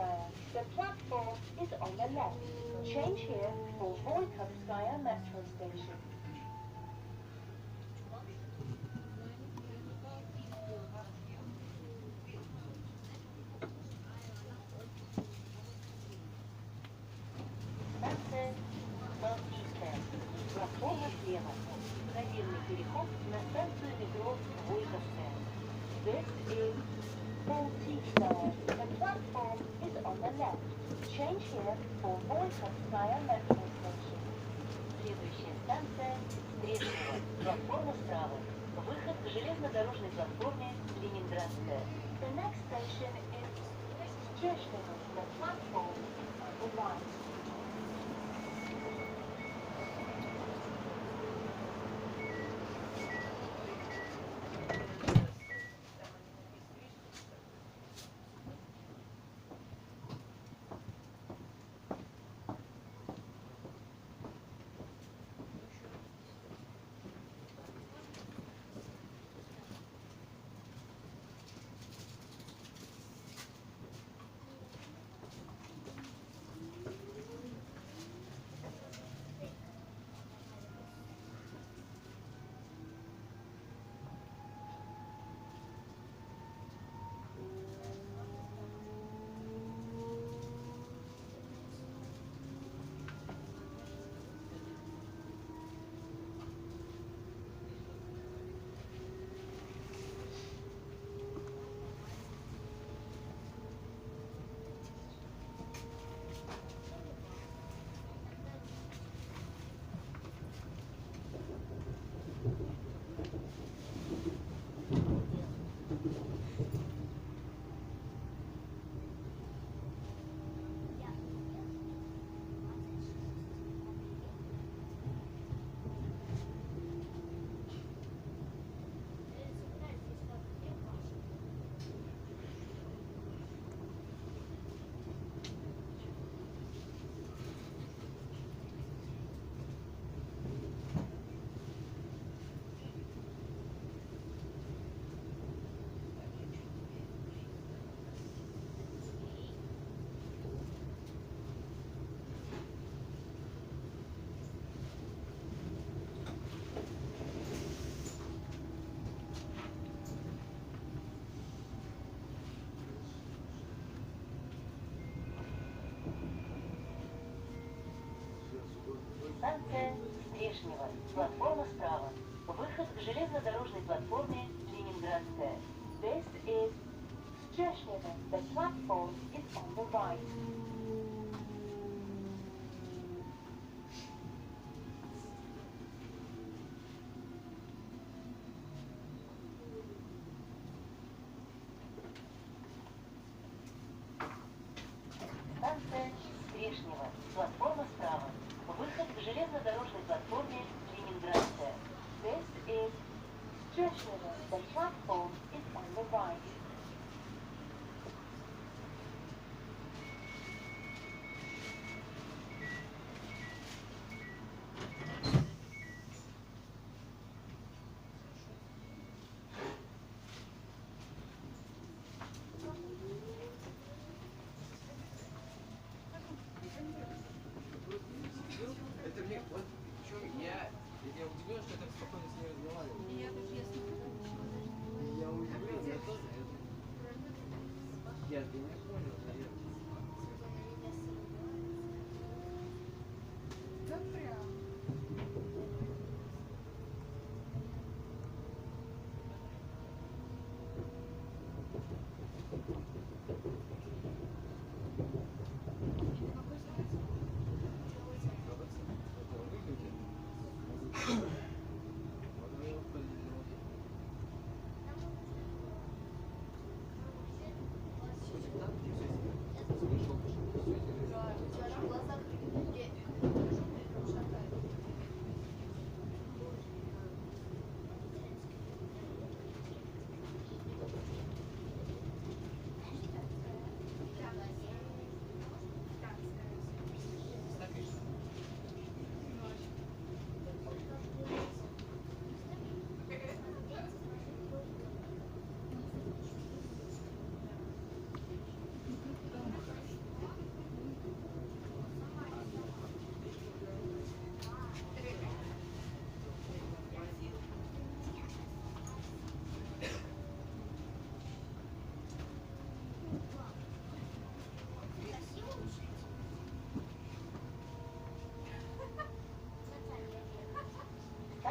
Vykovskaya. The platform is on the left. Change here for Vykovskaya metro station. Станция Балтийская. Платформа слева. Наземный переход на станцию метро Vykovskaya. This is Балтийская. The platform is on the left. Change here for Vykovskaya metro station. Следующая станция Стрешнево. Платформа справа. Выход к железнодорожной платформе Ленинградская. The next station is Stрешнево. The platform is on the right. Станция Стрешнево. Платформа справа. Выход к железнодорожной платформе Ленинградская. This is Stрешнево. The platform is on the right. Станция Стрешнево. Платформа справа. Выход к железнодорожной платформе Ленинградская. This is Stрешнево. The platform is on the right. Это мне, вот, причем я удивлен, что я так спокойно с ней разговаривал. Я удивлен, я тоже, я не понял, наверное. Да прям.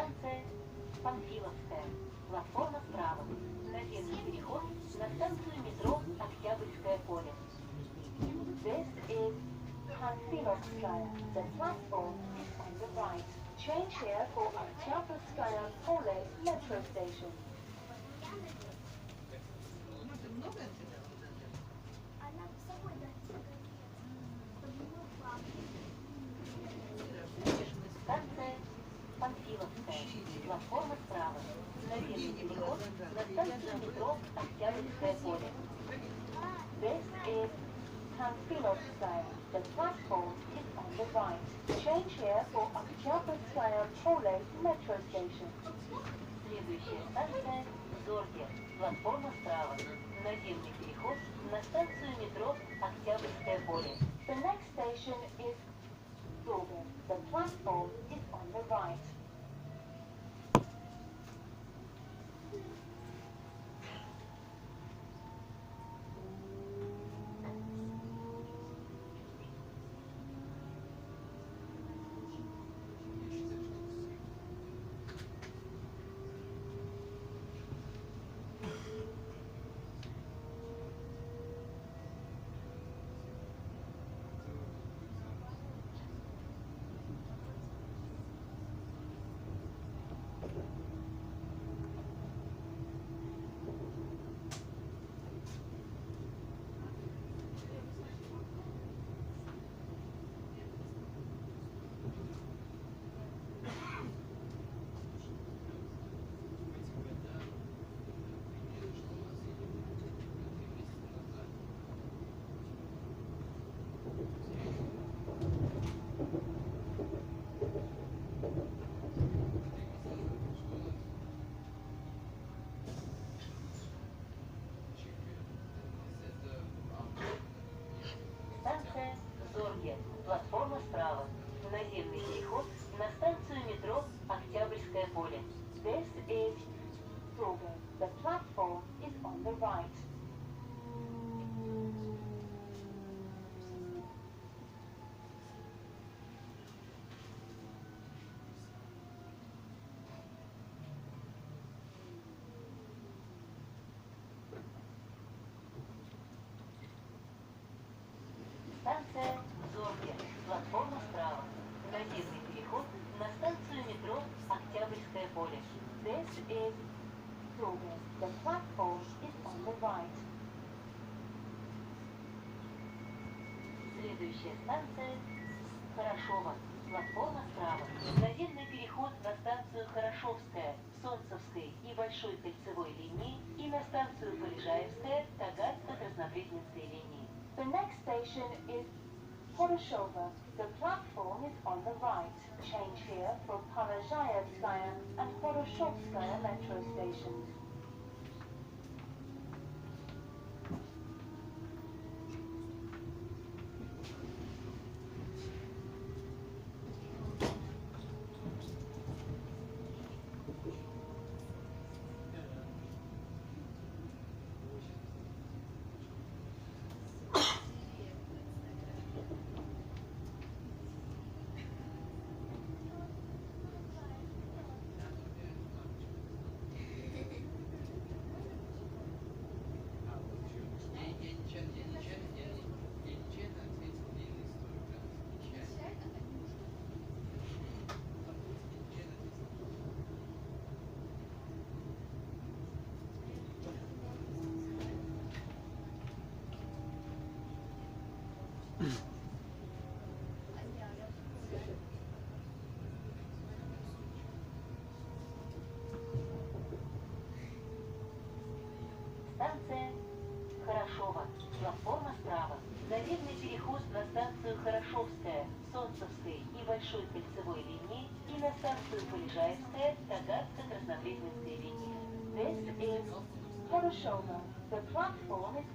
Станция Панфиловская. Платформа справа. Наземный переход на станцию метро Октябрьское поле. This is Panfilovskaya. The platform is on the right. Change here for Oktябрьское поле metro station. Станция Панфиловская. Платформа справа. Наземный переход на станцию метро Октябрьское поле. This is Panfilovskaya. The platform is on the right. Change here for Oktябрьское поле metro station. Следующая станция Зорге. Платформа справа. Наземный переход на станцию метро Октябрьское поле. The next station is Zorge. The platform is on the right. Станция Зорге. Платформа справа. Наземный переход на станцию метро Октябрьское поле. This is Zorge. The platform is on the right. Станция Зорге. Платформа справа. Наземный переход на станцию метро Октябрьское поле. This is Zorge. The platform is on the right. Следующая станция Хорошово. Платформа справа. Наземный переход на станцию Хорошовская, Солнцевской и Большой кольцевой линии и на станцию Полежаевская, Тагальско-Краснопресненской линии. The next station is Horoshovo. The platform is on the right. Change here for Polezhaevskaya and Horoshovskaya metro stations. Станция Хорошово. Платформа справа. Наземный переход на станцию Хорошовская, Солнцевской и Большой кольцевой линии и на станцию Полежаевская, Тагальско-Краснопресненской линии. This is Horoshovo. The platform is